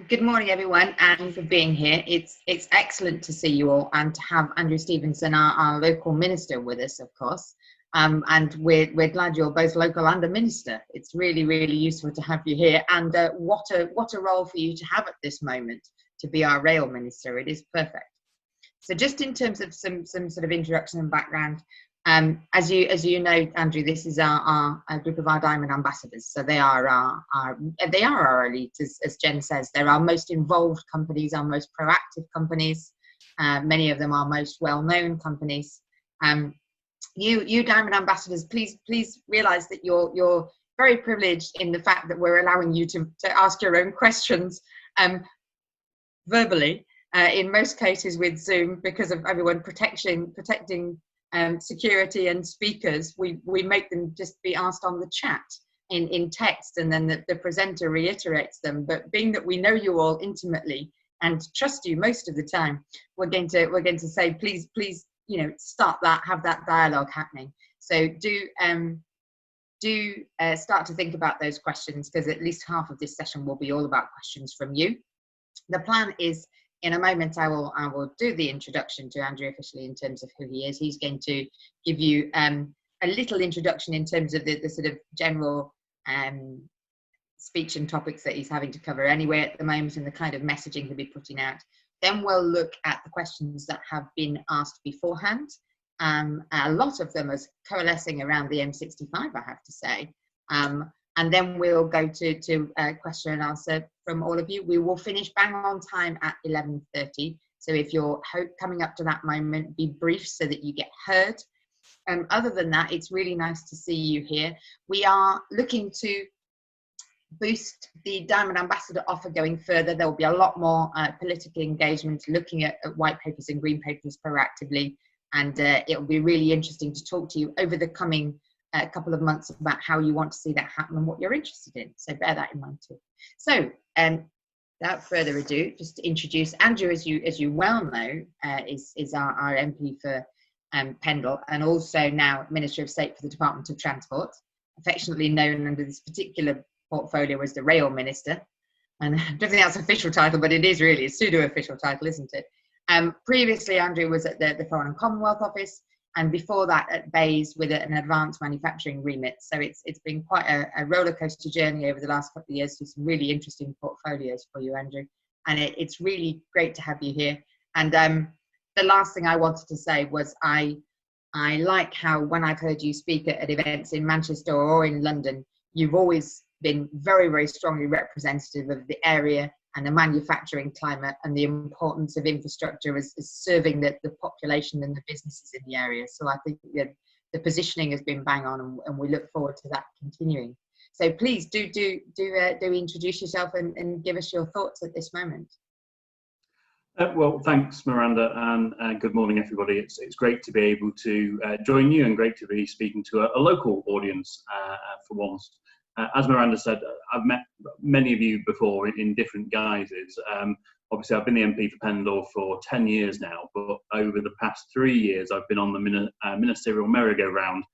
Good morning, everyone, and for being here. It's excellent to see you all and to have Andrew Stephenson, our local minister, with us, of course. And we're glad you're both local and a minister. It's really, really useful to have you here. And what a role for you to have at this moment to be our rail minister. It is perfect. So just in terms of some sort of introduction and background, as you know, Andrew, this is our group of our Diamond Ambassadors. So they are our elite, as Jen says. They're our most involved companies, our most proactive companies. Many of them are most well-known companies. You Diamond Ambassadors, please realise that you're very privileged in the fact that we're allowing you to ask your own questions verbally. In most cases with Zoom, because of everyone protecting security and speakers, we make them just be asked on the chat in text, and then the presenter reiterates them. But being that we know you all intimately and trust you most of the time, we're going to say please start that, have that dialogue happening. So do start to think about those questions, because at least half of this session will be all about questions from you. The plan is, in a moment, I will do the introduction to Andrew officially in terms of who he is. He's going to give you a little introduction in terms of the sort of general speech and topics that he's having to cover anyway at the moment, and the kind of messaging he'll be putting out. Then we'll look at the questions that have been asked beforehand. A lot of them are coalescing around the M65, I have to say. And then we'll go to question and answer from all of you. We will finish bang on time at 11:30. So if you're coming up to that moment, be brief so that you get heard. Other than that, it's really nice to see you here. We are looking to boost the Diamond Ambassador offer going further. There will be a lot more political engagement, looking at white papers and green papers proactively. And it will be really interesting to talk to you over the coming a couple of months about how you want to see that happen and what you're interested in. So bear that in mind too. So without further ado, just to introduce Andrew, as you well know, is our MP for Pendle, and also now Minister of State for the Department of Transport, affectionately known under this particular portfolio as the Rail Minister. And I don't think that's an official title, but it is really a pseudo-official title, isn't it? Previously, Andrew was at the Foreign and Commonwealth Office, and before that at Bayes with an advanced manufacturing remit. So it's been quite a roller coaster journey over the last couple of years, with some really interesting portfolios for you, Andrew. And it's really great to have you here. And the last thing I wanted to say was I like how when I've heard you speak at events in Manchester or in London, you've always been very, very strongly representative of the area and the manufacturing climate and the importance of infrastructure as serving the population and the businesses in the area. So I think the positioning has been bang on, and we look forward to that continuing. So please do introduce yourself and give us your thoughts at this moment. Well, thanks, Miranda, and good morning, everybody. It's great to be able to join you, and great to be speaking to a local audience for once. As Miranda said, I've met many of you before in different guises. Obviously, I've been the MP for Pendle for 10 years now, but over the past 3 years, I've been on the ministerial merry-go-round,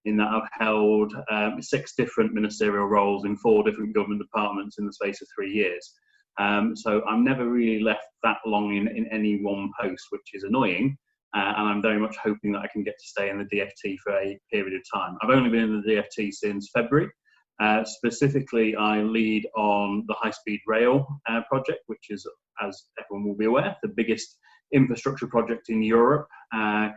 in that I've held 6 different ministerial roles in 4 different government departments in the space of 3 years. So I'm never really left that long in any one post, which is annoying. And I'm very much hoping that I can get to stay in the DFT for a period of time. I've only been in the DFT since February. Specifically, I lead on the high-speed rail project, which is, as everyone will be aware, the biggest infrastructure project in Europe,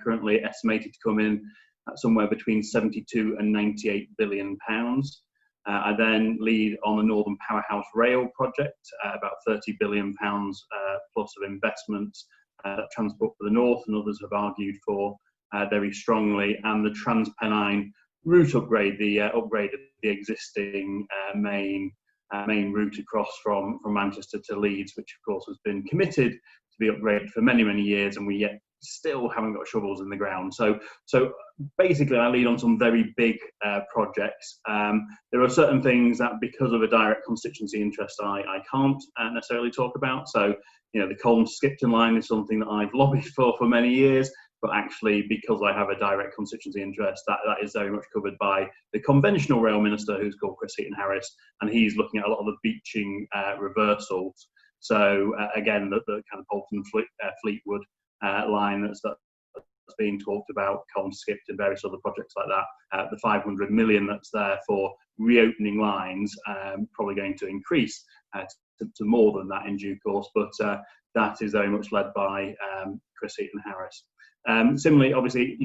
currently estimated to come in at somewhere between 72 and 98 billion pounds. I then lead on the Northern Powerhouse Rail project, about 30 billion pounds plus of investments that Transport for the North and others have argued for very strongly, and the Transpennine route upgrade, the upgrade of the existing main route across from Manchester to Leeds, which of course has been committed to be upgraded for many, many years, and we yet still haven't got shovels in the ground. So basically I lead on some very big projects. There are certain things that, because of a direct constituency interest, I can't necessarily talk about. So, you know, the Colne-Skipton line is something that I've lobbied for many years, but actually, because I have a direct constituency interest, that is very much covered by the conventional rail minister, who's called Chris Heaton-Harris, and he's looking at a lot of the beaching reversals. So again, the kind of Bolton Fleetwood line that's being talked about, Colne Skipped and various other projects like that. The 500 million that's there for reopening lines, probably going to increase to more than that in due course, but that is very much led by Chris Heaton-Harris. Similarly, obviously,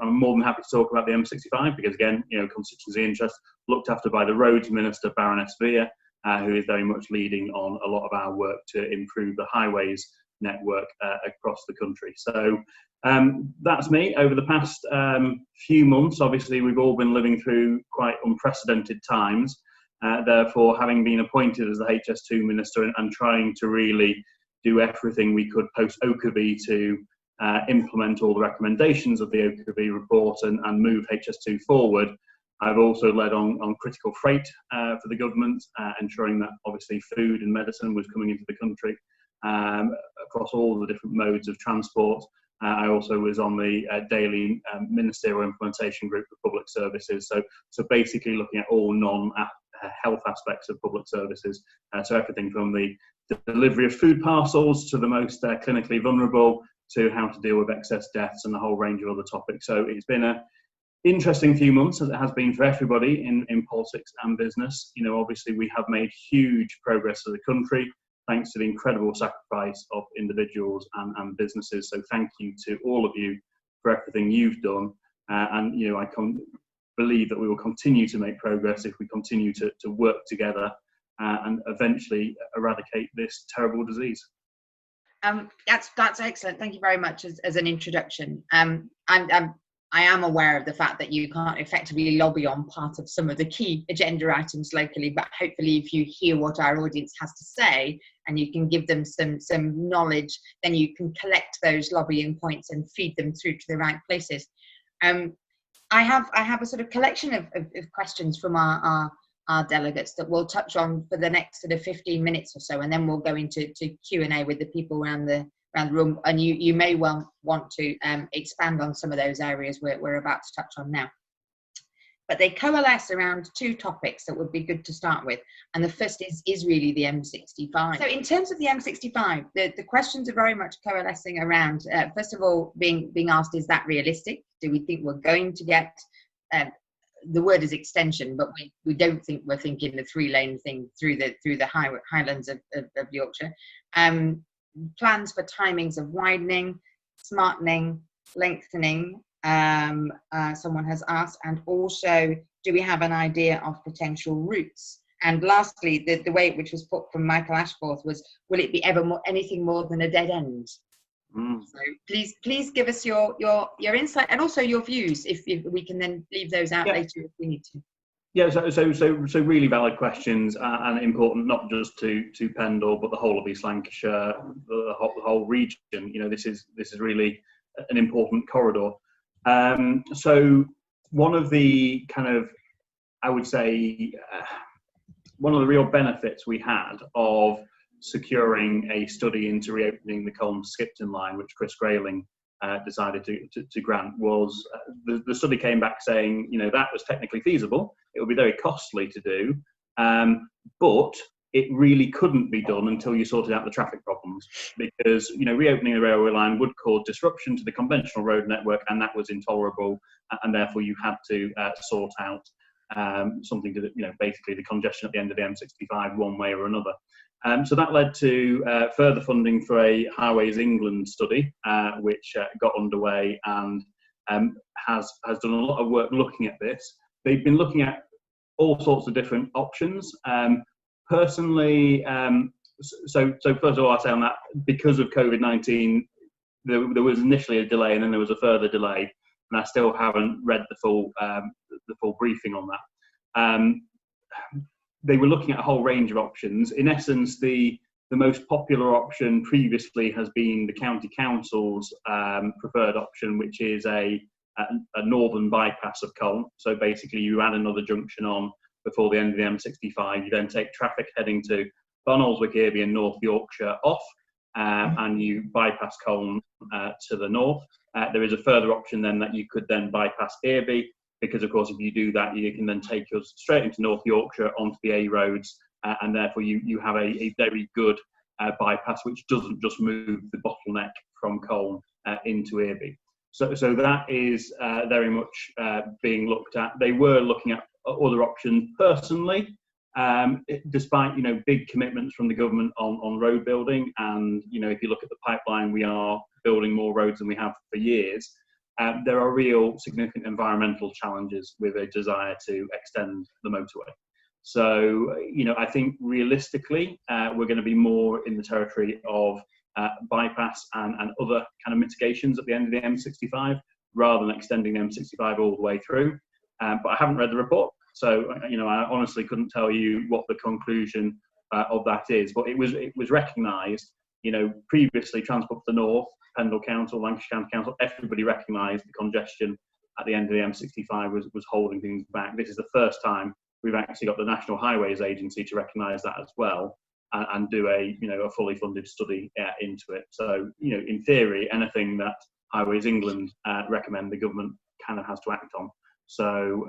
I'm more than happy to talk about the M65 because, again, constituency interest looked after by the Roads Minister, Baroness Veer, who is very much leading on a lot of our work to improve the highways network across the country. So that's me. Over the past few months, obviously, we've all been living through quite unprecedented times. Therefore, having been appointed as the HS2 Minister and trying to really do everything we could post-Oakerby to implement all the recommendations of the Oakerby report and move HS2 forward, I've also led on critical freight for the government, ensuring that obviously food and medicine was coming into the country across all the different modes of transport. I also was on the daily ministerial implementation group for public services. So basically looking at all non-health aspects of public services. So everything from the delivery of food parcels to the most clinically vulnerable to how to deal with excess deaths and a whole range of other topics. So it's been an interesting few months, as it has been for everybody in politics and business. Obviously we have made huge progress as a country, thanks to the incredible sacrifice of individuals and businesses. So thank you to all of you for everything you've done. And I can believe that we will continue to make progress if we continue to work together and eventually eradicate this terrible disease. That's excellent. Thank you very much as an introduction. I am aware of the fact that you can't effectively lobby on part of some of the key agenda items locally, but hopefully if you hear what our audience has to say and you can give them some knowledge, then you can collect those lobbying points and feed them through to the right places. I have a sort of collection of questions from our delegates that we'll touch on for the next sort of 15 minutes or so, and then we'll go into Q&A with the people around the room, and you may well want to expand on some of those areas we're about to touch on now. But they coalesce around two topics that would be good to start with, and the first is really the M65. So in terms of the M65, the questions are very much coalescing around, first of all, being asked, is that realistic? Do we think we're going to get, the word is extension, but we don't think we're thinking the 3-lane thing through the highlands of Yorkshire. Plans for timings of widening, smartening, lengthening, someone has asked, and also do we have an idea of potential routes? And lastly, the way which was put from Michael Ashworth was, will it be ever anything more than a dead end? So please give us your insight and also your views, if we can then leave those out later if we need to. Yeah, so really valid questions and important not just to Pendle but the whole of East Lancashire, the whole region. This is really an important corridor. So one of the kind of, I would say, one of the real benefits we had of securing a study into reopening the Colne-Skipton line, which Chris Grayling decided to grant, was the study came back saying, that was technically feasible. It would be very costly to do, but it really couldn't be done until you sorted out the traffic problems, because reopening the railway line would cause disruption to the conventional road network, and that was intolerable, and therefore you had to sort out something to, basically the congestion at the end of the M65 one way or another. So that led to further funding for a Highways England study, which got underway and has done a lot of work looking at this. They've been looking at all sorts of different options. Personally, so first of all, I'll say on that, because of COVID-19, there was initially a delay and then there was a further delay, and I still haven't read the full briefing on that. They were looking at a whole range of options. In essence, the most popular option previously has been the county council's preferred option, which is a northern bypass of Colne. So basically you add another junction on before the end of the M65. You then take traffic heading to Barnoldswick, Earby and North Yorkshire off, and you bypass Colne to the north. There is a further option then that you could then bypass Earby, because of course if you do that you can then take us straight into North Yorkshire onto the A roads, and therefore you have a very good bypass, which doesn't just move the bottleneck from Colne into Earby. So that is very much being looked at. They were looking at other options personally, despite big commitments from the government on road building. And if you look at the pipeline, we are building more roads than we have for years. There are real significant environmental challenges with a desire to extend the motorway. So I think realistically we're going to be more in the territory of bypass and other kind of mitigations at the end of the M65, rather than extending the M65 all the way through. But I haven't read the report, so I honestly couldn't tell you what the conclusion of that is. But it was recognised, previously Transport for the North, Pendle Council, Lancashire County Council, everybody recognised the congestion at the end of the M65 was holding things back. This is the first time we've actually got the National Highways Agency to recognise that as well, and do a fully funded study into it. So in theory, anything that Highways England recommend, the government kind of has to act on. So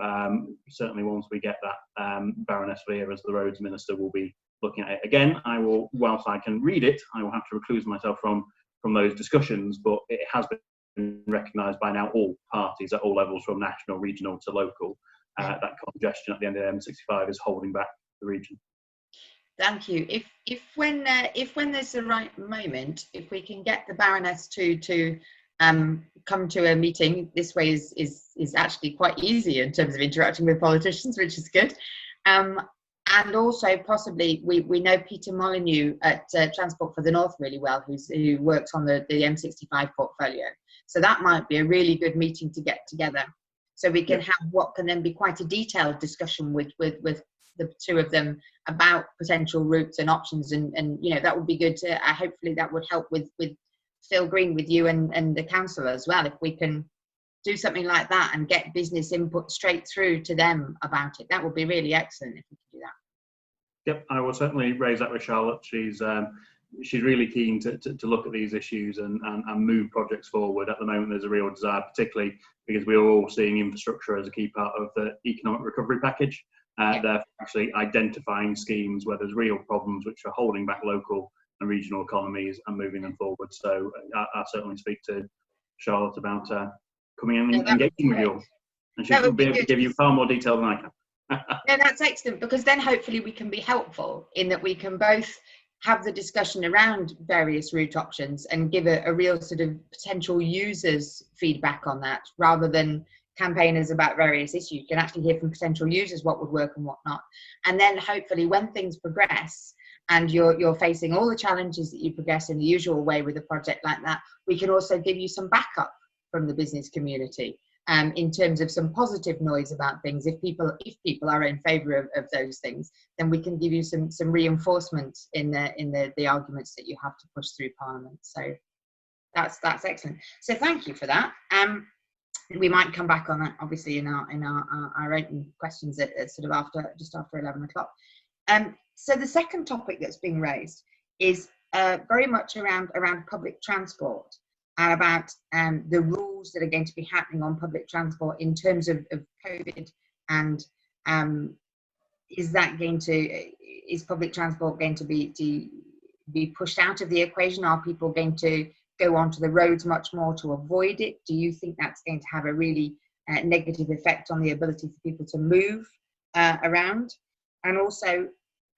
certainly once we get that, Baroness Veer as the Roads Minister will be looking at it again. Whilst I can read it, I will have to recluse myself from those discussions, but it has been recognised by now all parties at all levels, from national, regional to local, that congestion at the end of the M65 is holding back the region. Thank you. If when there's the right moment, if we can get the Baroness to come to a meeting, this way is actually quite easy in terms of interacting with politicians, which is good. And also possibly we know Peter Molyneux at Transport for the North really well, who works on the M65 portfolio. So that might be a really good meeting to get together. So we can have what can then be quite a detailed discussion with the two of them about potential routes and options, and that would be good to hopefully that would help with Phil Green, with you and the council as well, if we can do something like that and get business input straight through to them about it. That would be really excellent if we could do that. Yep, I will certainly raise that with Charlotte. She's really keen to look at these issues and move projects forward. At the moment, there's a real desire, particularly because we're all seeing infrastructure as a key part of the economic recovery package. They're actually identifying schemes where there's real problems which are holding back local and regional economies and moving them forward. So I'll certainly speak to Charlotte about coming in and engaging with you, and she will be able to give you far more detail than I can. No, that's excellent, because then hopefully we can be helpful in that we can both have the discussion around various route options and give a real sort of potential users feedback on that, rather than campaigners about various issues. You can actually hear from potential users what would work and what not. And then hopefully when things progress and you're facing all the challenges that you progress in the usual way with a project like that, we can also give you some backup from the business community in terms of some positive noise about things. If people are in favour of those things, then we can give you some reinforcement in the arguments that you have to push through Parliament. So that's excellent. So thank you for that. We might come back on that obviously in our open questions at sort of just after 11 o'clock. So the second topic that's being raised is very much around public transport, and about the rules that are going to be happening on public transport in terms of COVID, and is public transport going to be pushed out of the equation? Are people going to go onto the roads much more to avoid it? Do you think that's going to have a really negative effect on the ability for people to move around? And also,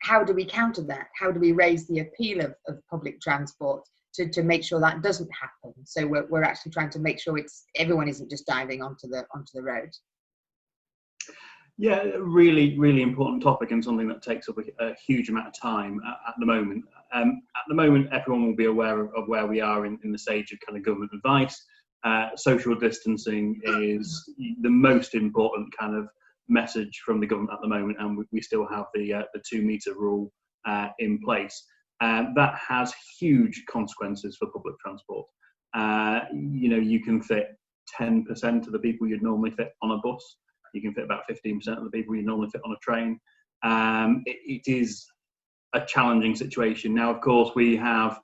how do we counter that? How do we raise the appeal of public transport to make sure that doesn't happen? So we're actually trying to make sure everyone isn't just diving onto the road. Yeah, really, really important topic, and something that takes up a huge amount of time at the moment. At the moment, everyone will be aware of where we are in the stage of kind of government advice. Social distancing is the most important kind of message from the government at the moment, and we still have the 2 metre rule in place. That has huge consequences for public transport. You can fit 10% of the people you'd normally fit on a bus. You can fit about 15% of the people you normally fit on a train. It is a challenging situation. Now, of course, we have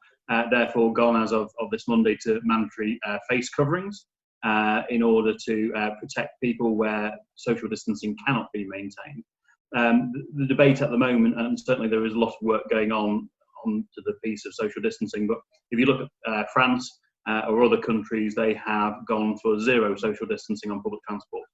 therefore gone as of this Monday to mandatory face coverings in order to protect people where social distancing cannot be maintained. The debate at the moment, and certainly there is a lot of work going on on to the piece of social distancing, but if you look at France or other countries, they have gone for 0 social distancing on public transport.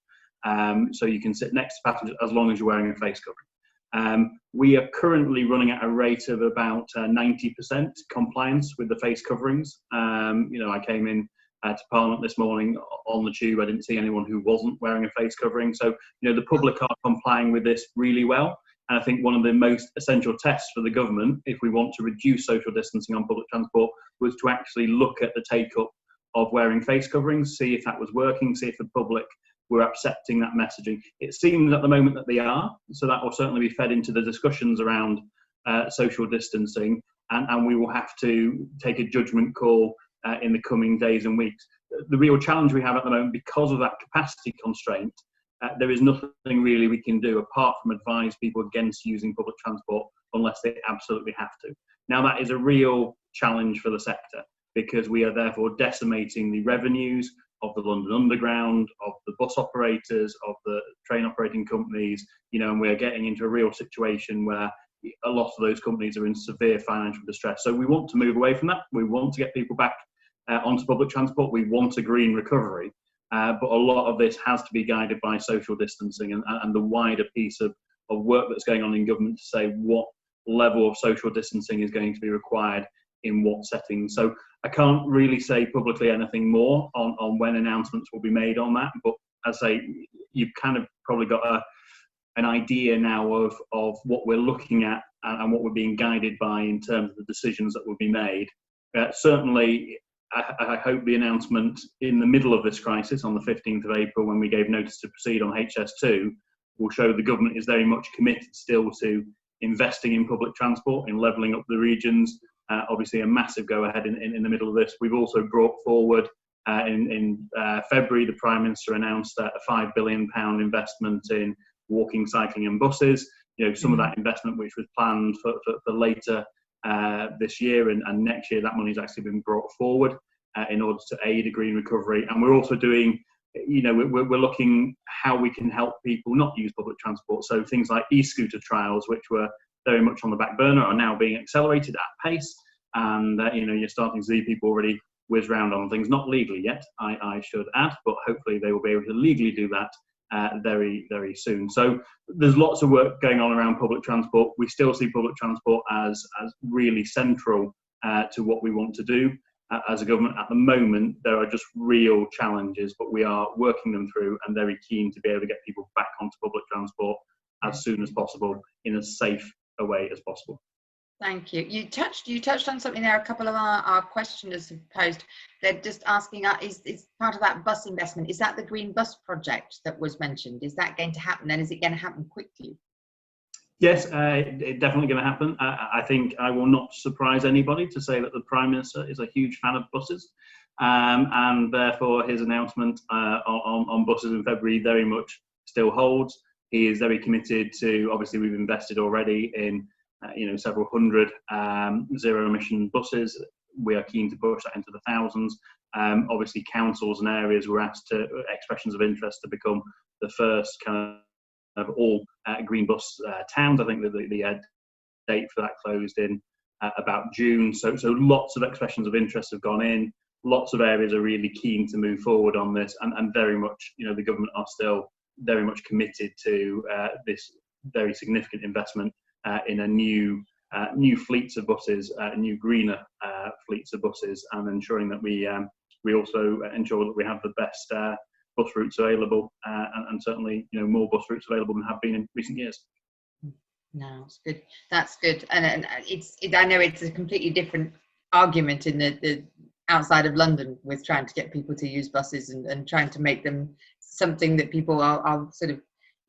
So you can sit next to passengers as long as you're wearing a face covering. We are currently running at a rate of about 90% compliance with the face coverings. I came in to Parliament this morning on the tube. I didn't see anyone who wasn't wearing a face covering. So, the public are complying with this really well. And I think one of the most essential tests for the government, if we want to reduce social distancing on public transport, was to actually look at the take-up of wearing face coverings, see if that was working, see if the public were accepting that messaging. It seems at the moment that they are, so that will certainly be fed into the discussions around social distancing, and we will have to take a judgment call in the coming days and weeks. The real challenge we have at the moment, because of that capacity constraint, there is nothing really we can do apart from advise people against using public transport unless they absolutely have to. Now, that is a real challenge for the sector, because we are therefore decimating the revenues of the London Underground, of the bus operators, of the train operating companies, and we're getting into a real situation where a lot of those companies are in severe financial distress. So we want to move away from that. We want to get people back onto public transport. We want a green recovery. But a lot of this has to be guided by social distancing and the wider piece of work that's going on in government to say what level of social distancing is going to be required in what settings. So I can't really say publicly anything more on when announcements will be made on that. But as I say, you've kind of probably got an idea now of what we're looking at and what we're being guided by in terms of the decisions that will be made. Certainly, I hope the announcement in the middle of this crisis on the 15th of April, when we gave notice to proceed on HS2, will show the government is very much committed still to investing in public transport, in levelling up the regions. Obviously, a massive go ahead in the middle of this. We've also brought forward in February, the Prime Minister announced a £5 billion investment in walking, cycling and buses. Some of that investment which was planned for later this year and next year, that money's actually been brought forward in order to aid a green recovery. And we're also doing, we're looking how we can help people not use public transport. So things like e-scooter trials, which were very much on the back burner, are now being accelerated at pace. And, you're starting to see people already whiz round on things, not legally yet, I should add, but hopefully they will be able to legally do that very, very soon. So there's lots of work going on around public transport. We still see public transport as really central to what we want to do as a government. At the moment, there are just real challenges, but we are working them through and very keen to be able to get people back onto public transport as soon as possible in as safe a way as possible. Thank you. You touched on something there. A couple of our questioners have posed. They're just asking, is part of that bus investment, is that the green bus project that was mentioned? Is that going to happen, and is it going to happen quickly? Yes, it's definitely going to happen. I think I will not surprise anybody to say that the Prime Minister is a huge fan of buses, and therefore his announcement on buses in February very much still holds. He is very committed to, obviously we've invested already in several hundred zero-emission buses. We are keen to push that into the thousands. Obviously, councils and areas were asked to expressions of interest to become the first kind of all green bus towns. I think that the date for that closed in about June. So lots of expressions of interest have gone in. Lots of areas are really keen to move forward on this, and very much, the government are still very much committed to this very significant investment in a new fleets of buses, new greener fleets of buses, and ensuring that we also ensure that we have the best bus routes available, and certainly more bus routes available than have been in recent years. No, it's good. That's good, and I know it's a completely different argument in the outside of London with trying to get people to use buses and trying to make them something that people are sort of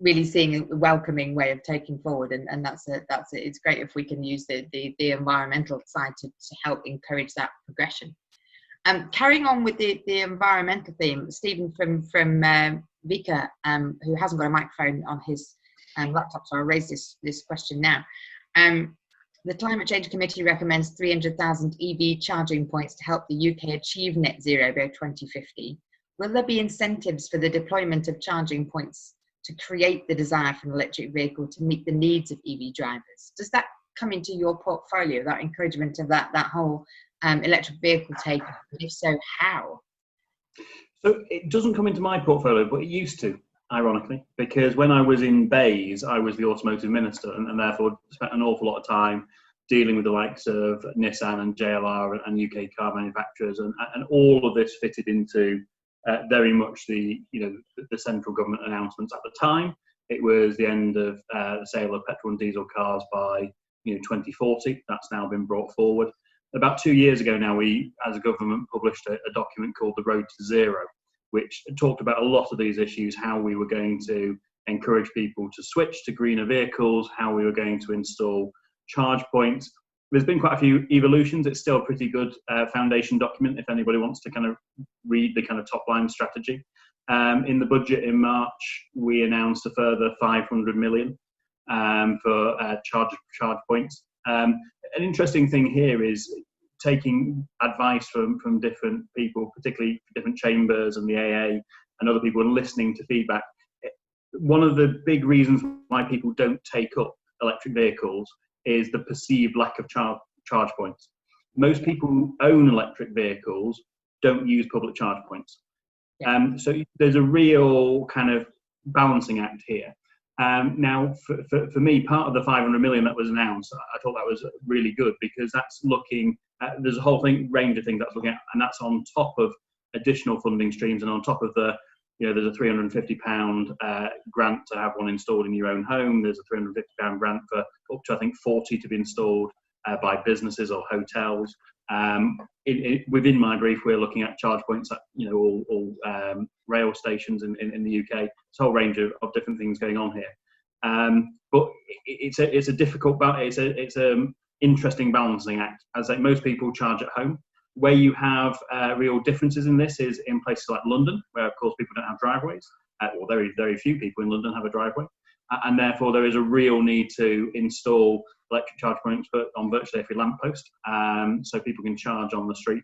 really seeing a welcoming way of taking forward, and that's it. It's great if we can use the environmental side to help encourage that progression. Carrying on with the environmental theme, Stephen from Vika, who hasn't got a microphone on his laptop, so I'll raise this question now. The Climate Change Committee recommends 300,000 EV charging points to help the UK achieve net zero by 2050. Will there be incentives for the deployment of charging points to create the desire for an electric vehicle to meet the needs of EV drivers? Does that come into your portfolio, that encouragement of that whole electric vehicle take? If so, how? So it doesn't come into my portfolio, but it used to, ironically, because when I was in Bays, I was the automotive minister, and therefore spent an awful lot of time dealing with the likes of Nissan and JLR and UK car manufacturers, and all of this fitted into very much the central government announcements at the time. It was the end of the sale of petrol and diesel cars by 2040. That's now been brought forward. About 2 years ago now, we, as a government, published a document called The Road to Zero, which talked about a lot of these issues, how we were going to encourage people to switch to greener vehicles, how we were going to install charge points. There's been quite a few evolutions. It's still a pretty good foundation document if anybody wants to kind of read the kind of top line strategy. In the budget in March, we announced a further 500 million for charge points. An interesting thing here is taking advice from different people, particularly different chambers and the AA and other people, and listening to feedback. One of the big reasons why people don't take up electric vehicles is the perceived lack of charge points. Most people who own electric vehicles don't use public charge points. So there's a real kind of balancing act here. Now, for me, part of the 500 million that was announced, I thought that was really good, because that's looking at, there's a whole range of things that's looking at, and that's on top of additional funding streams, and on top of the, there's a £350 grant to have one installed in your own home. There's a £350 grant for up to, I think, 40 to be installed by businesses or hotels. Within my brief, we're looking at charge points at all rail stations in the UK. It's a whole range of different things going on here. But it's a difficult, it's an interesting balancing act. As like most people charge at home. Where you have real differences in this is in places like London, where of course people don't have driveways, or very, very few people in London have a driveway, and therefore there is a real need to install electric charge points on virtually every lamppost, so people can charge on the street.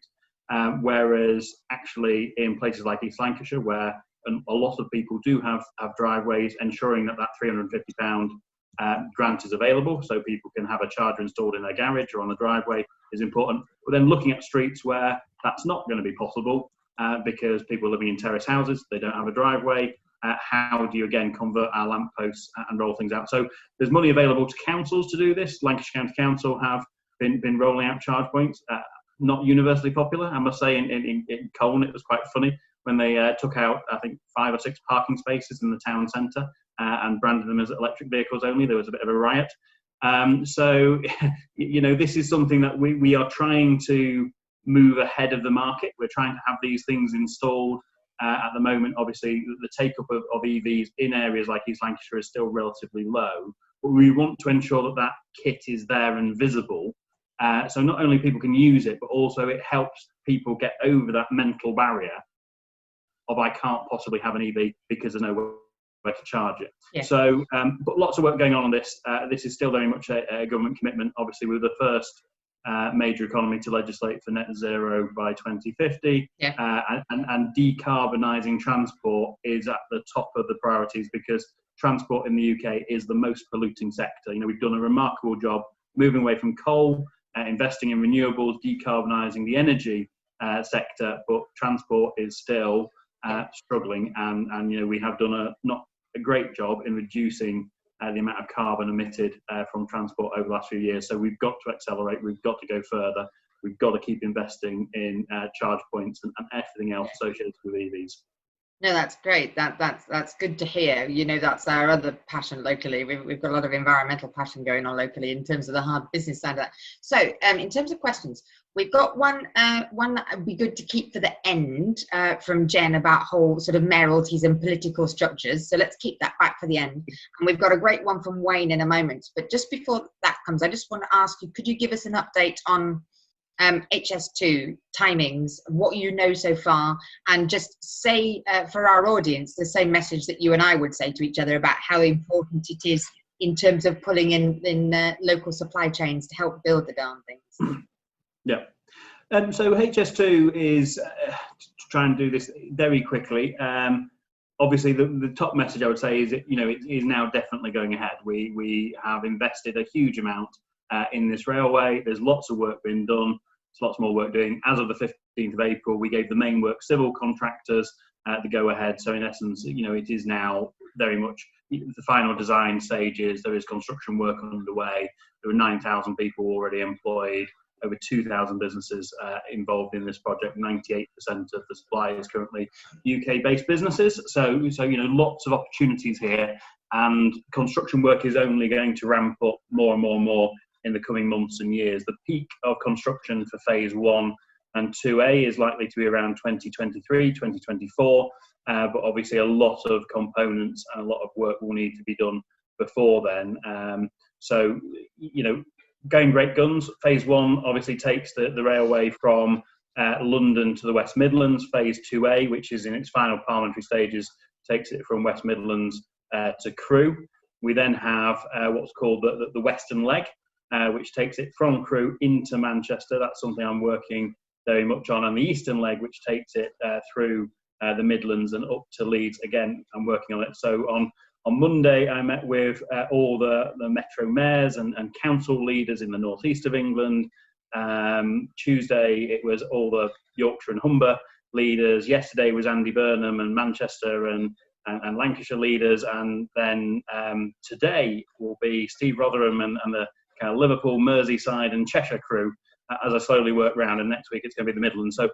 Whereas actually in places like East Lancashire, where a lot of people do have driveways, ensuring that £350 grant is available, so people can have a charger installed in their garage or on the driveway, is important. But then looking at streets where that's not going to be possible, because people are living in terrace houses, they don't have a driveway, how do you again convert our lampposts and roll things out? So there's money available to councils to do this. Lancashire County Council have been rolling out charge points. Not universally popular, I must say. In Colne, it was quite funny when they took out, I think, 5 or 6 parking spaces in the town centre and branded them as electric vehicles only. There was a bit of a riot. So, this is something that we are trying to move ahead of the market. We're trying to have these things installed. At the moment, obviously, the take-up of EVs in areas like East Lancashire is still relatively low. But we want to ensure that kit is there and visible. So not only people can use it, but also it helps people get over that mental barrier of I can't possibly have an EV because there's nowhere to charge it. Yeah. So, but lots of work going on this. This is still very much a government commitment. Obviously, we're the first major economy to legislate for net zero by 2050. Yeah. And decarbonising transport is at the top of the priorities, because transport in the UK is the most polluting sector. We've done a remarkable job moving away from coal, investing in renewables, decarbonising the energy sector, but transport is still struggling, and we have done not a great job in reducing the amount of carbon emitted from transport over the last few years. So we've got to accelerate, we've got to go further, we've got to keep investing in charge points and everything else associated with EVs. No, that's great. That's good to hear. That's our other passion locally. We've got a lot of environmental passion going on locally in terms of the hard business side of that. So, in terms of questions, we've got one that would be good to keep for the end from Jen about whole sort of mayoralties and political structures. So let's keep that back for the end. And we've got a great one from Wayne in a moment. But just before that comes, I just want to ask you, could you give us an update on HS2 timings, what you know so far, and just say for our audience the same message that you and I would say to each other about how important it is in terms of pulling in local supply chains to help build the darn things. Yeah. So HS2 is to try and do this very quickly. Obviously, the top message I would say is it is now definitely going ahead. We have invested a huge amount in this railway. There's lots of work being done. There's lots more work doing. As of the 15th of April, we gave the main work civil contractors the go-ahead. So in essence, it is now very much the final design stages. There is construction work underway. There were 9,000 people already employed, over 2,000 businesses involved in this project. 98% of the supply is currently UK-based businesses. So lots of opportunities here, and construction work is only going to ramp up more and more and more in the coming months and years. The peak of construction for phase 1 and 2A is likely to be around 2023, 2024, but obviously a lot of components and a lot of work will need to be done before then. Going great guns. Phase 1 obviously takes the railway from London to the West Midlands. Phase 2A, which is in its final parliamentary stages, takes it from West Midlands to Crewe. We then have what's called the Western Leg, which takes it from Crewe into Manchester. That's something I'm working very much on. And the Eastern Leg, which takes it through the Midlands and up to Leeds. Again, I'm working on it. So on Monday, I met with all the metro mayors and council leaders in the northeast of England. Tuesday, it was all the Yorkshire and Humber leaders. Yesterday was Andy Burnham and Manchester and Lancashire leaders. And then today will be Steve Rotherham and the kind of Liverpool, Merseyside and Cheshire crew as I slowly work round. And next week, it's going to be the Midlands. So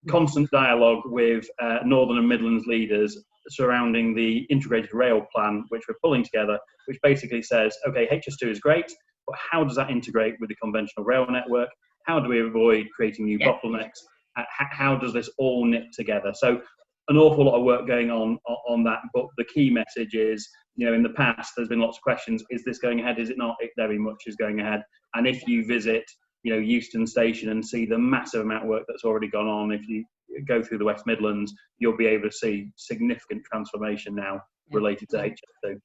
constant dialogue with Northern and Midlands leaders surrounding the integrated rail plan, which we're pulling together, which basically says, okay, HS2 is great, but how does that integrate with the conventional rail network? How do we avoid creating new bottlenecks? How does this all knit together? So an awful lot of work going on that, but the key message is, in the past, there's been lots of questions. Is this going ahead? Is it not? It very much is going ahead. And if you visit, Euston Station and see the massive amount of work that's already gone on, if you go through the West Midlands, you'll be able to see significant transformation now related to HS2.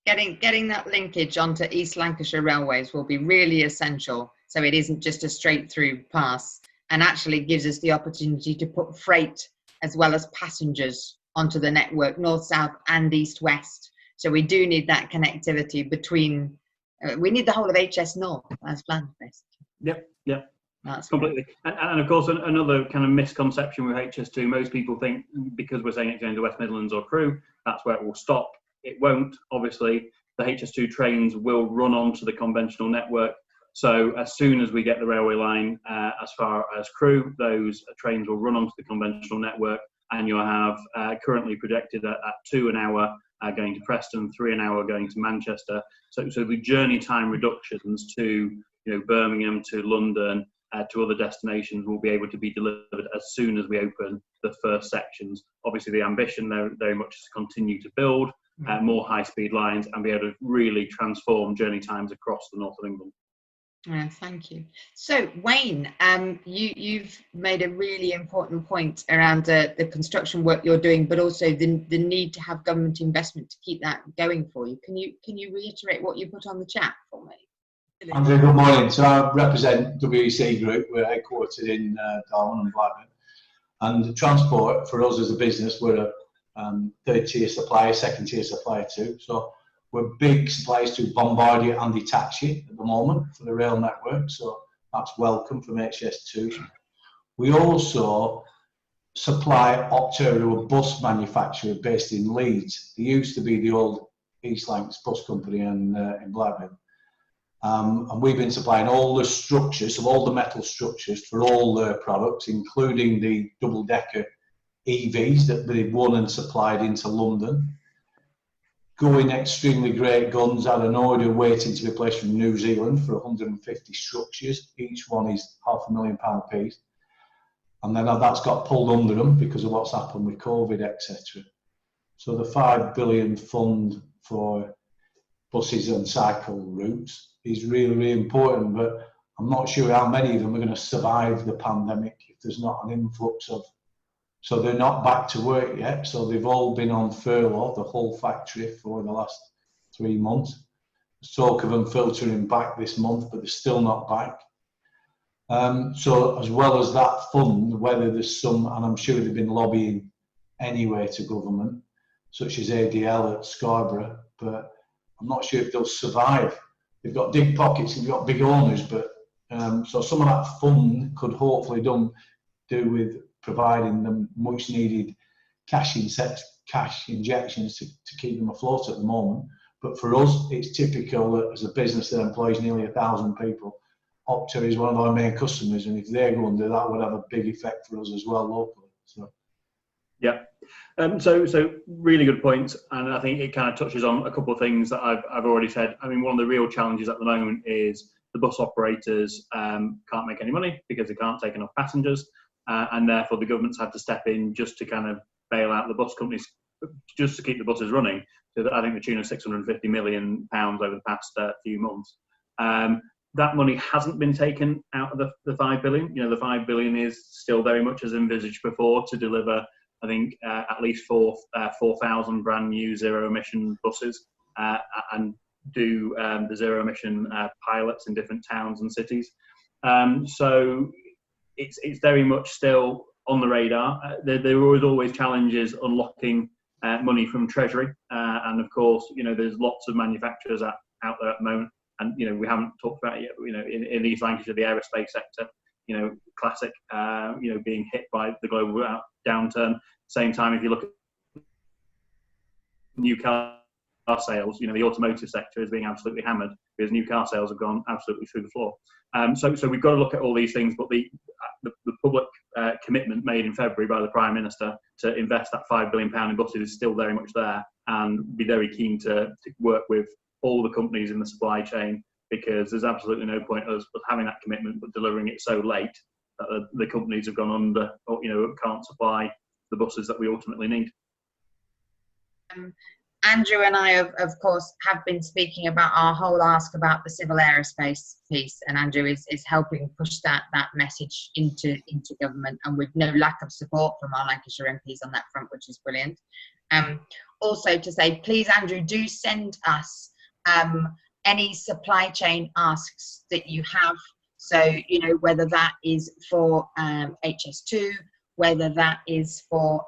Getting that linkage onto East Lancashire railways will be really essential, so it isn't just a straight through pass, and actually gives us the opportunity to put freight as well as passengers onto the network, north, south and east, west. So we do need that connectivity between, we need the whole of HS North as planned, basically. Yep. That's completely. And of course, another kind of misconception with HS2, most people think because we're saying it's going to West Midlands or Crewe, that's where it will stop. It won't. Obviously, the HS2 trains will run onto the conventional network. So as soon as we get the railway line as far as Crewe, those trains will run onto the conventional network, and you'll have currently projected at 2 an hour going to Preston, 3 an hour going to Manchester. So the journey time reductions to Birmingham, to London, to other destinations will be able to be delivered as soon as we open the first sections. Obviously, the ambition there very much is to continue to build more high-speed lines and be able to really transform journey times across the north of England. Thank you. So, Wayne, you've made a really important point around the construction work you're doing, but also the need to have government investment to keep that going for you. Can you reiterate what you put on the chat for me? Andrew, good morning. So I represent WEC Group. We're headquartered in Darwin and Blackburn. And transport, for us as a business, we're a third-tier supplier, second-tier supplier too. So we're big suppliers to Bombardier and Hitachi at the moment for the rail network. So that's welcome from HS2. We also supply Optera, a bus manufacturer based in Leeds. They used to be the old East Lancs bus company in Blackburn. And we've been supplying all the structures, so all the metal structures for all their products, including the double-decker EVs that they've won and supplied into London. Going extremely great guns. Had an order waiting to be placed from New Zealand for 150 structures. Each one is £500,000 a piece. And then that's got pulled under them because of what's happened with COVID, etc. So the £5 billion fund for buses and cycle routes is really, really important, but I'm not sure how many of them are going to survive the pandemic if there's not an influx of. So they're not back to work yet. So they've all been on furlough, the whole factory, for the last 3 months. There's talk of them filtering back this month, but they're still not back. So as well as that fund, whether there's some, and I'm sure they've been lobbying anyway to government, such as ADL at Scarborough, but I'm not sure if they'll survive. they've got deep pockets, they've got big owners, but so some of that fund could hopefully do with providing them much needed cash injections to keep them afloat at the moment. But for us, it's typical that as a business that employs nearly 1,000 people, Opta is one of our main customers, and if they go under, that would have a big effect for us as well locally. So. Yeah. So really good point, and I think it kind of touches on a couple of things that I've already said. I mean, one of the real challenges at the moment is the bus operators can't make any money because they can't take enough passengers, and therefore the government's had to step in just to kind of bail out the bus companies, just to keep the buses running. So that I think the tune of £650 million over the past few months. That money hasn't been taken out of the 5 billion. You know, the 5 billion is still very much as envisaged before to deliver, I think, at least 4,000 brand new zero emission buses and do the zero emission pilots in different towns and cities. So it's very much still on the radar. There are always challenges unlocking money from Treasury, and of course, you know, there's lots of manufacturers out there at the moment, and you know, we haven't talked about it yet, but you know, in East Lancashire, the aerospace sector, you know, classic, you know, being hit by the global downturn. Same time, if you look at new car sales, you know, the automotive sector is being absolutely hammered because new car sales have gone absolutely through the floor. So we've got to look at all these things, but the public commitment made in February by the Prime Minister to invest that £5 billion in buses is still very much there, and be very keen to work with all the companies in the supply chain, because there's absolutely no point us having that commitment but delivering it so late that the companies have gone under, or you know, can't supply the buses that we ultimately need. Andrew and I, of course, have been speaking about our whole ask about the civil aerospace piece, and Andrew is helping push that message into government, and with no lack of support from our Lancashire MPs on that front, which is brilliant. Also to say, please, Andrew, do send us any supply chain asks that you have. So, you know, whether that is for HS2, whether that is for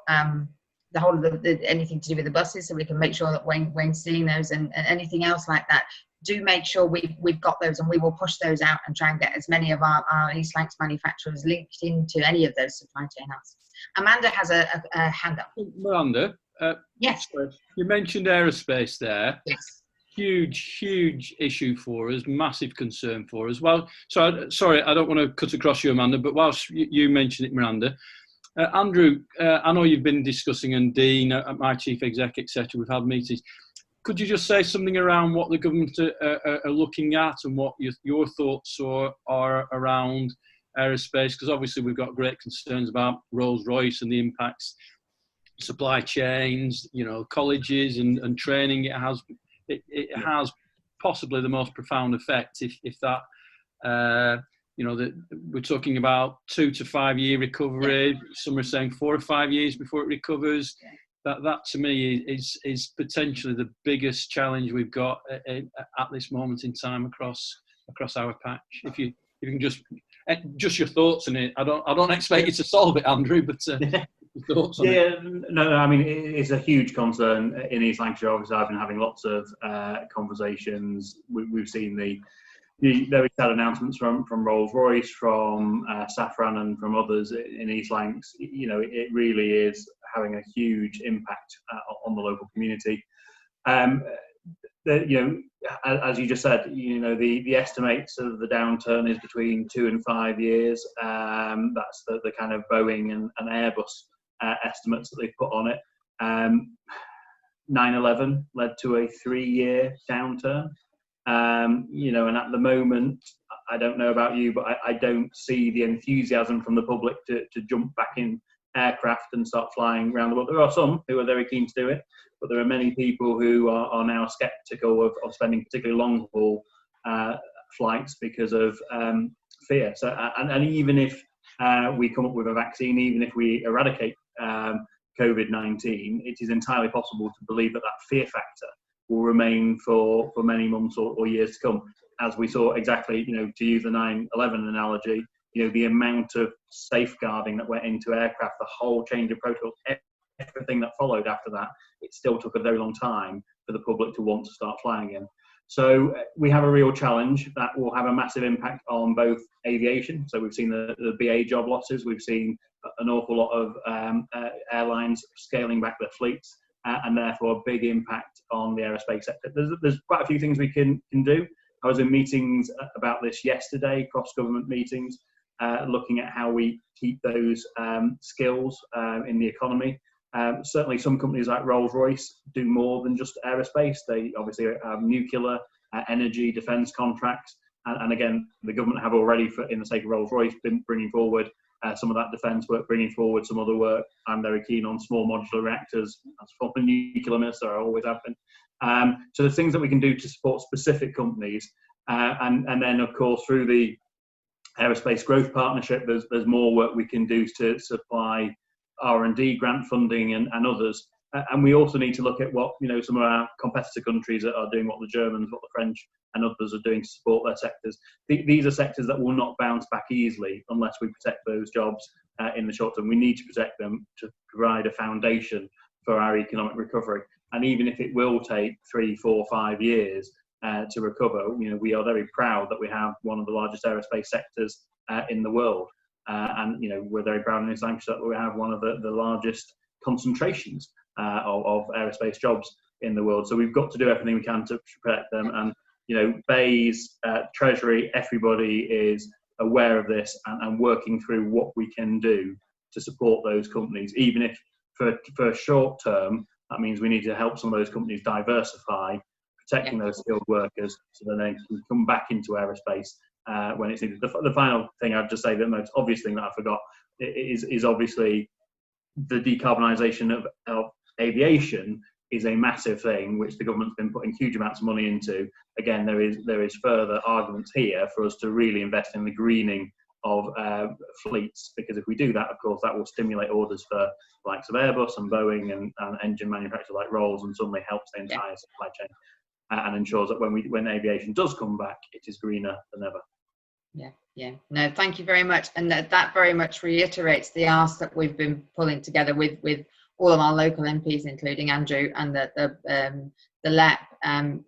the whole of anything to do with the buses, so we can make sure that when seeing those and anything else like that, do make sure we've got those, and we will push those out and try and get as many of our East Lancs manufacturers linked into any of those supply chain asks. Amanda has a hand up. Miranda, yes. You mentioned aerospace there. Yes. Huge issue for us, massive concern for us. Well, sorry, I don't want to cut across you, Amanda, but whilst you mentioned it, Miranda, Andrew, I know you've been discussing, and Dean, my chief exec, etc. We've had meetings. Could you just say something around what the government are looking at, and what your thoughts are around aerospace? Because obviously we've got great concerns about Rolls-Royce and the impacts, supply chains, you know, colleges and training. It has possibly the most profound effect if that. You know, that we're talking about 2 to 5 year recovery. Some are saying 4 or 5 years before it recovers. That to me is potentially the biggest challenge we've got at this moment in time across our patch. If you can just your thoughts on it. I don't expect you to solve it, Andrew, but your thoughts on it. No, I mean, it's a huge concern in East Lancashire. Obviously, I've been having lots of conversations. We've seen the very sad announcements from Rolls-Royce, from Safran, and from others in East Lancs. You know, it really is having a huge impact on the local community. You know, as you just said, you know, the estimates of the downturn is between 2 and 5 years. That's the kind of Boeing and Airbus estimates that they've put on it. 9/11 led to a 3-year downturn. You know, and at the moment, I don't know about you, but I don't see the enthusiasm from the public to jump back in aircraft and start flying around the world. There are some who are very keen to do it, but there are many people who are now sceptical of spending particularly long haul flights because of fear. So, and even if we come up with a vaccine, even if we eradicate COVID-19, it is entirely possible to believe that fear factor will remain for many months or years to come, as we saw exactly, you know, to use the 9/11 analogy, you know, the amount of safeguarding that went into aircraft, the whole change of protocols, everything that followed after that, it still took a very long time for the public to want to start flying again. So we have a real challenge that will have a massive impact on both aviation. So we've seen the BA job losses. We've seen an awful lot of airlines scaling back their fleets, and therefore a big impact on the aerospace sector. There's quite a few things we can do. I was in meetings about this yesterday, cross-government meetings, looking at how we keep those skills in the economy. Certainly some companies like Rolls-Royce do more than just aerospace. They obviously have nuclear, energy, defence contracts. And again, the government have already, in the sake of Rolls-Royce, been bringing forward some of that defence work, bringing forward some other work. I'm very keen on small modular reactors. As former nuclear minister, I always have been. So there's things that we can do to support specific companies. And then, of course, through the Aerospace Growth Partnership, there's more work we can do to supply R&D, grant funding, and others. And we also need to look at what some of our competitor countries are doing, what the Germans, what the French, and others are doing to support their sectors. These are sectors that will not bounce back easily unless we protect those jobs in the short term. We need to protect them to provide a foundation for our economic recovery. And even if it will take 3, 4, 5 years to recover, we are very proud that we have one of the largest aerospace sectors in the world. And we're very proud in this Lancashire that we have one of the largest concentrations of aerospace jobs in the world. So we've got to do everything we can to protect them. And BAYS, Treasury, everybody is aware of this and working through what we can do to support those companies. Even if for short term, that means we need to help some of those companies diversify, protecting those skilled workers so that they can come back into aerospace when it's needed. The final thing I'd just say, the most obvious thing that I forgot is obviously the decarbonisation of aviation is a massive thing which the government's been putting huge amounts of money into. Again, there is further arguments here for us to really invest in the greening of fleets, because if we do that, of course, that will stimulate orders for the likes of Airbus and Boeing and engine manufacturers like Rolls, and suddenly helps the entire supply chain and ensures that when aviation does come back, it is greener than ever. No, thank you very much. And that very much reiterates the ask that we've been pulling together with all of our local MPs, including Andrew, and the LEP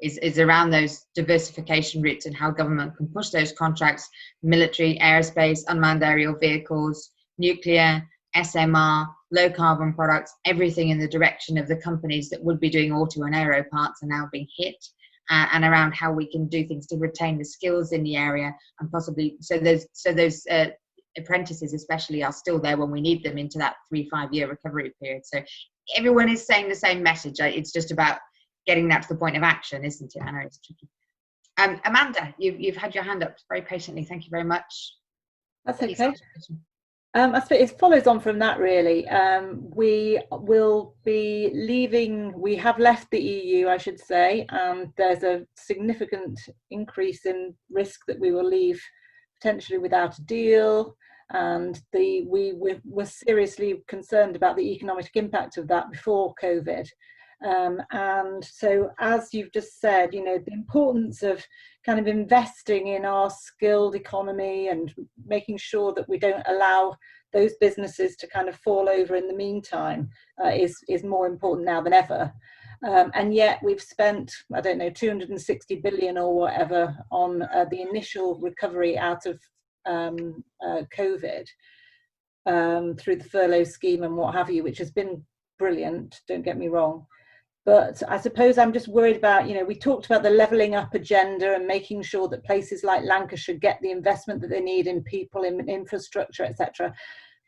is around those diversification routes and how government can push those contracts, military, aerospace, unmanned aerial vehicles, nuclear, SMR, low carbon products, everything in the direction of the companies that would be doing auto and aero parts are now being hit. And around how we can do things to retain the skills in the area, and possibly so those apprentices especially are still there when we need them into that 3-5 year recovery period. So everyone is saying the same message. It's just about getting that to the point of action, isn't it? I know it's tricky. Amanda, you've had your hand up very patiently. Thank you very much. That's okay. I suppose it follows on from that, really. We will be leaving, we have left the EU, I should say, and there's a significant increase in risk that we will leave potentially without a deal. And we were seriously concerned about the economic impact of that before COVID. And so, as you've just said, the importance of kind of investing in our skilled economy and making sure that we don't allow those businesses to kind of fall over in the meantime is more important now than ever. And yet we've spent, I don't know, 260 billion or whatever on the initial recovery out of COVID through the furlough scheme and what have you, which has been brilliant, don't get me wrong. But I suppose I'm just worried about, we talked about the levelling up agenda and making sure that places like Lancashire get the investment that they need in people, in infrastructure, etc.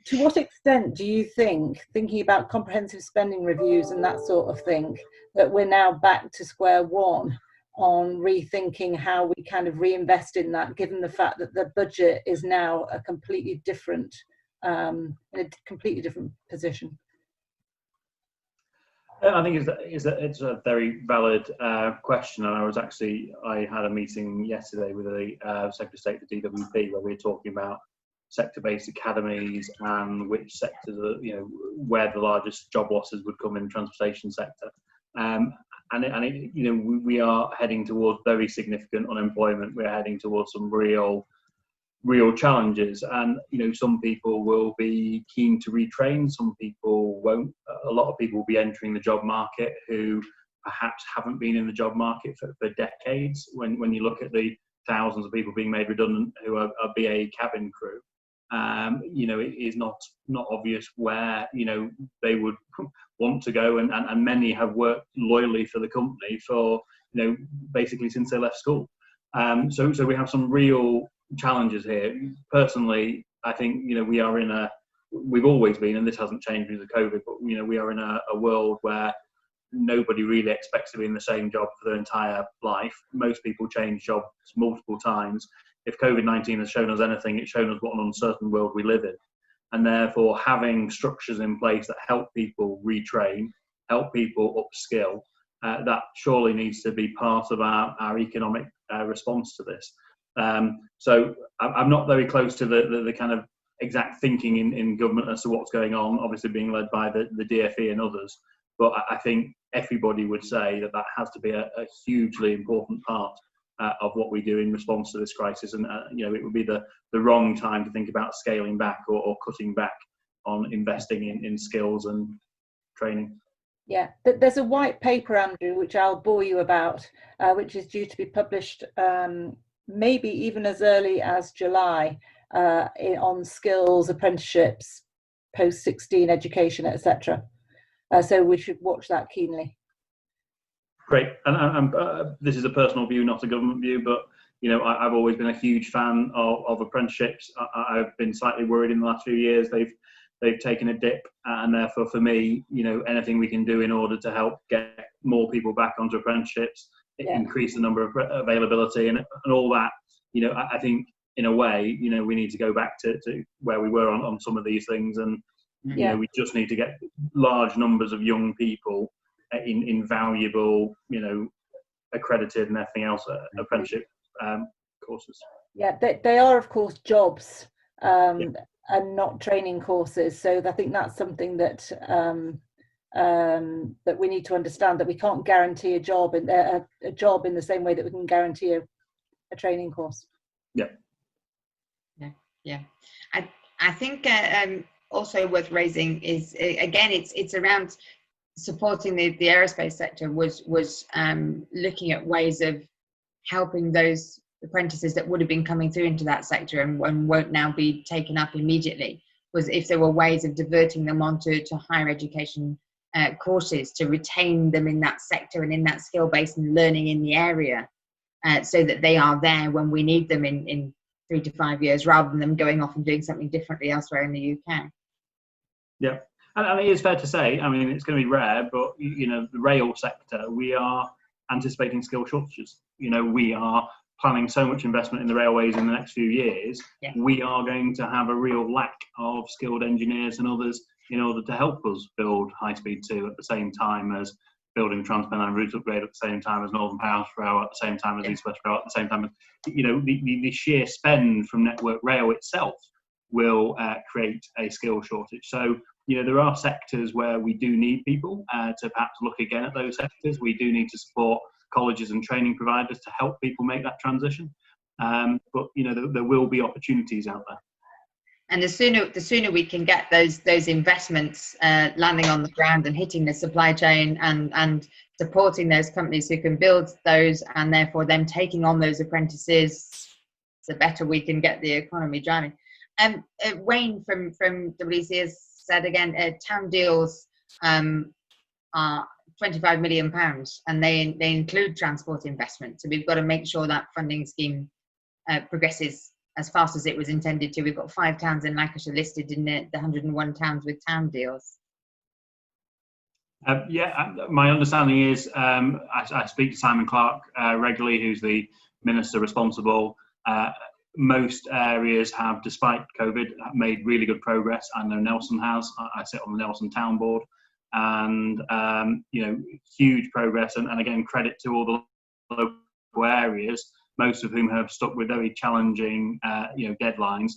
To what extent do you think, thinking about comprehensive spending reviews and that sort of thing, that we're now back to square one on rethinking how we kind of reinvest in that, given the fact that the budget is now a completely different, in a completely different position? I think it's a very valid question, and I had a meeting yesterday with the Secretary of State for DWP where we were talking about sector-based academies and which sectors are, where the largest job losses would come in the transportation sector, we are heading towards very significant unemployment. We're heading towards some real challenges, and some people will be keen to retrain, some people won't. A lot of people will be entering the job market who perhaps haven't been in the job market for decades. When you look at the thousands of people being made redundant who are BAE cabin crew, it is not obvious where they would want to go, and many have worked loyally for the company for basically since they left school. So we have some real challenges here. Personally, I think we've always been, and this hasn't changed because of COVID, but we are in a world where nobody really expects to be in the same job for their entire life. Most people change jobs multiple times. If COVID-19 has shown us anything, it's shown us what an uncertain world we live in. And therefore, having structures in place that help people retrain, help people upskill, that surely needs to be part of our economic response to this. So I'm not very close to the kind of exact thinking in government as to what's going on, obviously being led by the DfE and others. But I think everybody would say that has to be a hugely important part of what we do in response to this crisis. And it would be the wrong time to think about scaling back or cutting back on investing in skills and training. Yeah, there's a white paper, Andrew, which I'll bore you about, which is due to be published maybe even as early as July, on skills, apprenticeships, post-16 education, etc. So we should watch that keenly. Great, and this is a personal view, not a government view, but I've always been a huge fan of apprenticeships. I've been slightly worried in the last few years they've taken a dip, and therefore for me, anything we can do in order to help get more people back onto apprenticeships, increase the number of availability and all that, I think in a way, we need to go back to where we were on some of these things, and we just need to get large numbers of young people in valuable, accredited and everything else apprenticeship courses. Yeah, they are of course jobs. And not training courses. So I think that's something that that we need to understand, that we can't guarantee a job in the same way that we can guarantee a training course. Yeah. I think also worth raising is, again, it's around supporting the aerospace sector was looking at ways of helping those apprentices that would have been coming through into that sector and won't now be taken up immediately, was if there were ways of diverting them onto higher education courses to retain them in that sector and in that skill base and learning in the area, so that they are there when we need them in 3 to 5 years, rather than them going off and doing something differently elsewhere in the UK. Yeah, and it is fair to say, I mean, it's going to be rare, but the rail sector, we are anticipating skill shortages. We are planning so much investment in the railways in the next few years. Yeah. We are going to have a real lack of skilled engineers and others in order to help us build High Speed 2 at the same time as building Trans-Pennine Route Upgrade, at the same time as Northern Powerhouse Rail, at the same time as East West Rail, at the same time as, the sheer spend from Network Rail itself will create a skill shortage. So, there are sectors where we do need people to perhaps look again at those sectors. We do need to support colleges and training providers to help people make that transition. But there will be opportunities out there. And the sooner we can get those investments landing on the ground and hitting the supply chain and supporting those companies who can build those, and therefore them taking on those apprentices, the better we can get the economy driving. Wayne from WC has said again, town deals are £25 million, and they include transport investment. So we've got to make sure that funding scheme progresses as fast as it was intended to. We've got 5 towns in Lancashire listed in the 101 towns with town deals. My understanding is, I speak to Simon Clark regularly, who's the minister responsible. Most areas have, despite COVID, made really good progress. I know Nelson has. I sit on the Nelson Town Board, and huge progress. And again, credit to all the local areas, most of whom have stuck with very challenging, deadlines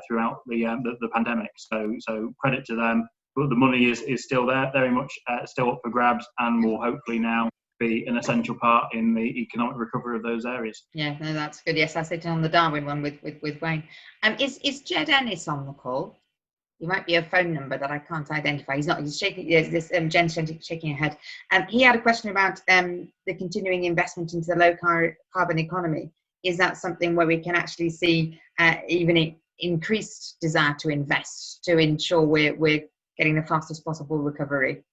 throughout the pandemic. So credit to them. But the money is still there, very much still up for grabs, and will hopefully now be an essential part in the economic recovery of those areas. Yeah, no, that's good. Yes, I sit on the Darwin one with Wayne. Is Jed Ennis on the call? He might be a phone number that I can't identify. He's not. He's shaking. There's this Jen's shaking her head. He had a question about the continuing investment into the low carbon economy. Is that something where we can actually see even increased desire to invest to ensure we're getting the fastest possible recovery?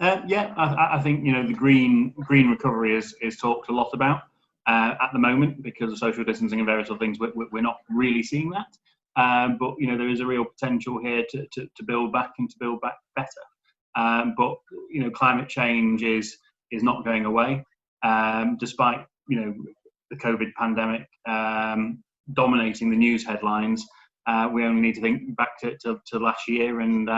Yeah, I think the green recovery is talked a lot about at the moment because of social distancing and various other things. We're not really seeing that. But there is a real potential here to build back and to build back better. But climate change is not going away, despite the COVID pandemic dominating the news headlines. We only need to think back to last year, and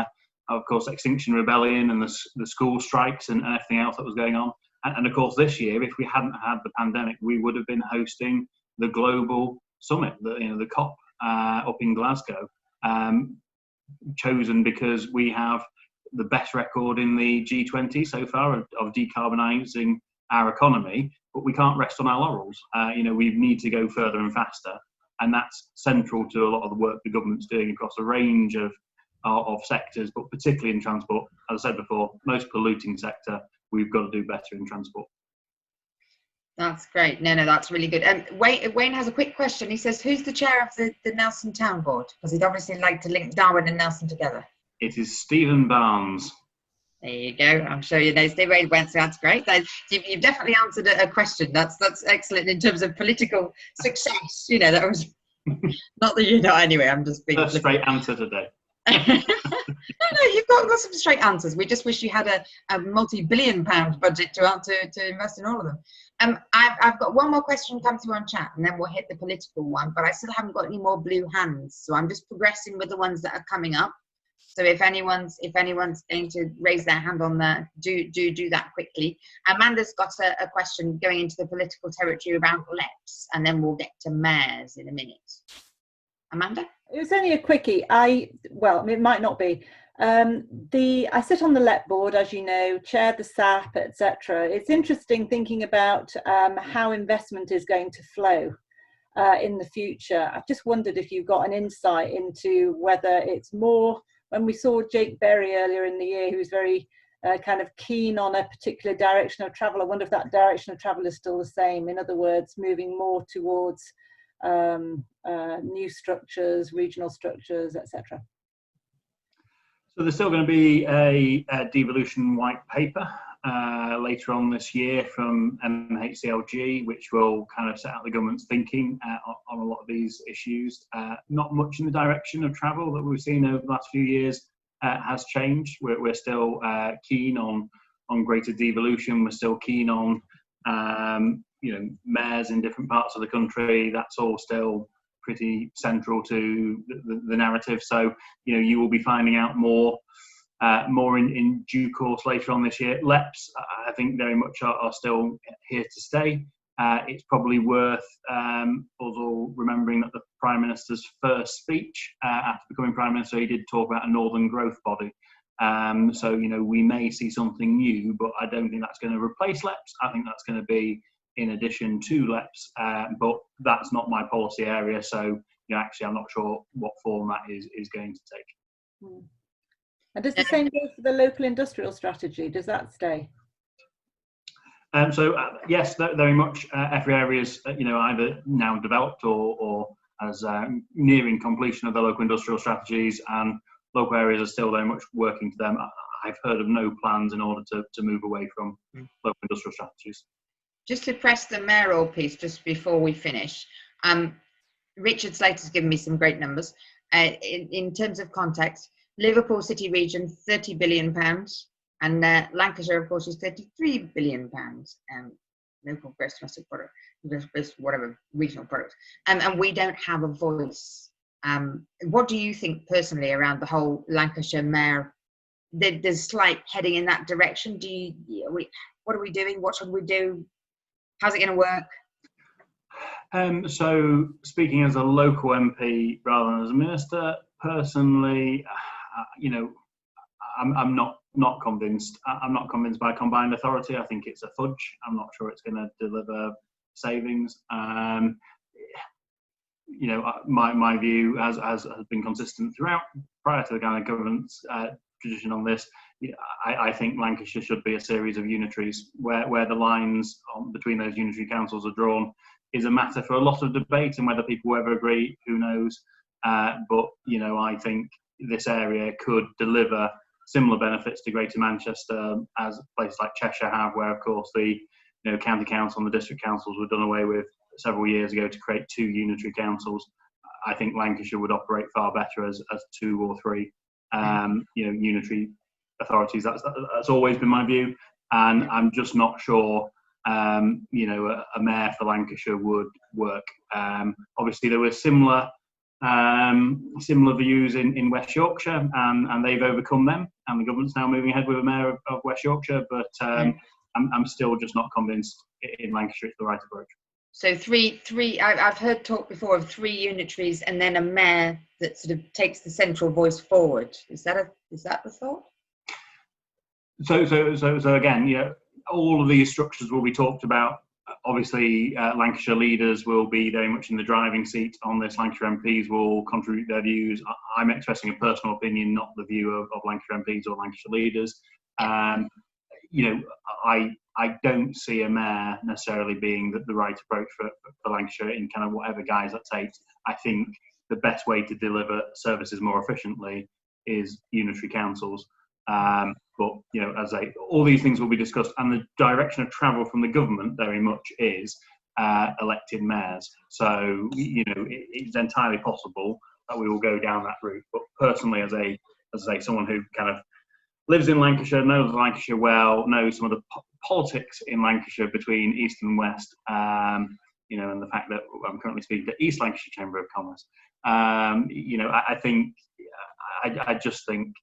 of course Extinction Rebellion and the school strikes and everything else that was going on. And of course this year, if we hadn't had the pandemic, we would have been hosting the global summit, the COP. Up in Glasgow, chosen because we have the best record in the G20 so far of decarbonising our economy, but we can't rest on our laurels. We need to go further and faster, and that's central to a lot of the work the government's doing across a range of sectors, but particularly in transport. As I said before, most polluting sector, we've got to do better in transport. That's great. No, that's really good. Wayne has a quick question. He says, who's the chair of the Nelson Town Board? Because he'd obviously like to link Darwen and Nelson together. It is Stephen Barnes. There you go. I'm sure you know Steve went, so that's great. You've definitely answered a question. That's excellent in terms of political success. That was not that anyway. I'm just being a straight answer today. No, you've got some straight answers. We just wish you had a multi-billion-pound budget to invest in all of them. I've got one more question come through on chat, and then we'll hit the political one. But I still haven't got any more blue hands, so I'm just progressing with the ones that are coming up. So if anyone's going to raise their hand on that, do that quickly. Amanda's got a question going into the political territory about LEPs, and then we'll get to mayors in a minute. Amanda? It was only a quickie. Well, it might not be. I sit on the LEP board, as you know, chair the SAP, etc. It's interesting thinking about how investment is going to flow in the future. I've just wondered if you've got an insight into whether it's more, when we saw Jake Berry earlier in the year, who was very kind of keen on a particular direction of travel. I wonder if that direction of travel is still the same. In other words, moving more towards new structures, regional structures, etc. So there's still going to be a devolution white paper later on this year from MHCLG, which will kind of set out the government's thinking on a lot of these issues. Not much in the direction of travel that we've seen over the last few years has changed. We're still keen on greater devolution. We're still keen on mayors in different parts of the country. That's all still pretty central to the narrative. So you will be finding out more in due course later on this year. LEPs, I think, very much are still here to stay. It's probably worth us all remembering that the Prime Minister's first speech after becoming Prime Minister, he did talk about a Northern Growth Body. So we may see something new, but I don't think that's going to replace LEPs. I think that's going to be in addition to LEPs, but that's not my policy area, so actually I'm not sure what form that is going to take. And does the same go for the local industrial strategy? Does that stay? So yes, very much. Every area is either now developed or as nearing completion of the local industrial strategies, and local areas are still very much working to them. I've heard of no plans in order to move away from local industrial strategies. Just to press the mayoral piece just before we finish, Richard Slater's given me some great numbers. In terms of context, Liverpool City region, £30 billion, and Lancashire, of course, is £33 billion, local gross domestic product, whatever, regional product. And we don't have a voice. What do you think personally around the whole Lancashire Mayor? There's slight heading in that direction. What are we doing? What should we do? How's it going to work? So, speaking as a local MP rather than as a minister, personally, I'm not convinced. I'm not convinced by combined authority. I think it's a fudge. I'm not sure it's going to deliver savings. you know, my view has been consistent throughout, prior to the kind of government's tradition on this. I think Lancashire should be a series of unitaries. Where the lines between those unitary councils are drawn is a matter for a lot of debate, and whether people will ever agree, who knows. But you know, I think this area could deliver similar benefits to Greater Manchester as places like Cheshire have, where of course the county council and the district councils were done away with several years ago to create 2 unitary councils. I think Lancashire would operate far better as 2 or 3 unitary authorities. That's always been my view, and I'm just not sure a mayor for Lancashire would work. Obviously there were similar views in West Yorkshire, and they've overcome them, and the government's now moving ahead with a mayor of West Yorkshire, but I'm still just not convinced in Lancashire it's the right approach. So three. I've heard talk before of 3 unitaries and then a mayor that sort of takes the central voice forward. Is that the thought? So again, all of these structures will be talked about. Obviously, Lancashire leaders will be very much in the driving seat on this. Lancashire MPs will contribute their views. I'm expressing a personal opinion, not the view of Lancashire MPs or Lancashire leaders. I don't see a mayor necessarily being the right approach for Lancashire in kind of whatever guise that takes. I think the best way to deliver services more efficiently is unitary councils. But as all these things will be discussed, and the direction of travel from the government very much is elected mayors. So it's entirely possible that we will go down that route. But personally, as someone who kind of lives in Lancashire, knows Lancashire well, knows some of the politics in Lancashire between East and West, and the fact that I'm currently speaking to East Lancashire Chamber of Commerce, I just think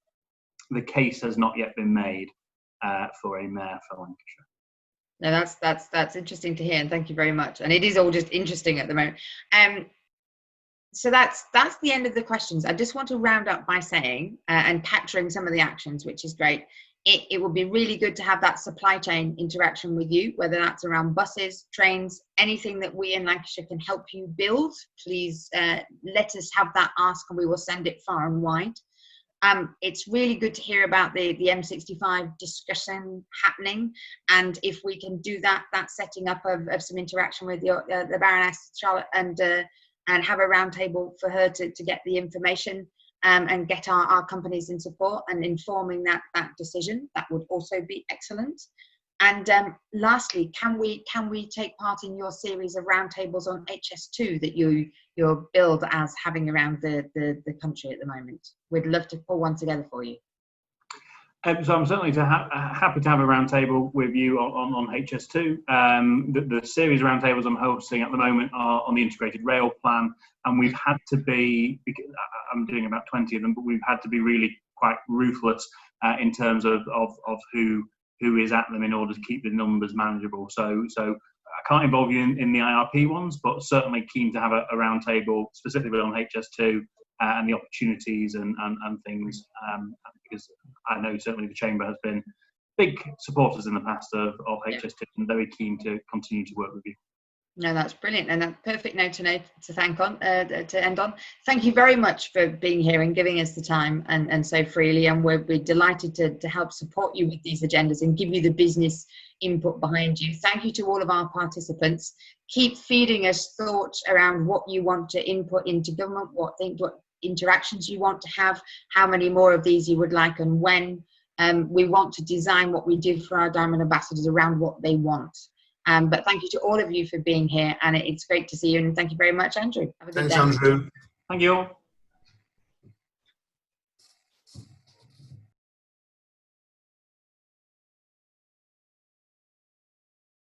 the case has not yet been made for a mayor for Lancashire. No, that's interesting to hear, and thank you very much. And it is all just interesting at the moment. So that's the end of the questions. I just want to round up by saying and capturing some of the actions, which is great. It would be really good to have that supply chain interaction with you, whether that's around buses, trains, anything that we in Lancashire can help you build. Please let us have that ask, and we will send it far and wide. It's really good to hear about the M65 discussion happening, and if we can do that setting up of some interaction with the Baroness Charlotte and have a roundtable for her to get the information and get our companies in support and informing that decision, that would also be excellent. And lastly, can we take part in your series of roundtables on HS2 that you're billed as having around the country at the moment? We'd love to pull one together for you. So I'm certainly happy to have a roundtable with you on HS2. The series of roundtables I'm hosting at the moment are on the integrated rail plan, and we've had to be, because I'm doing about 20 of them, but we've had to be really quite ruthless in terms of who is at them in order to keep the numbers manageable. So I can't involve you in the IRP ones, but certainly keen to have a roundtable specifically on HS2 and the opportunities and things, because I know certainly the Chamber has been big supporters in the past of HS2, and very keen to continue to work with you. No, that's brilliant, and a perfect note to end on. Thank you very much for being here and giving us the time and so freely, and we're delighted to help support you with these agendas and give you the business input behind you. Thank you to all of our participants. Keep feeding us thoughts around what you want to input into government, what interactions you want to have, how many more of these you would like, and when. We want to design what we do for our Diamond Ambassadors around what they want. But thank you to all of you for being here, and it's great to see you, and thank you very much, Andrew. Have a good day. Thanks, Andrew. Thank you all.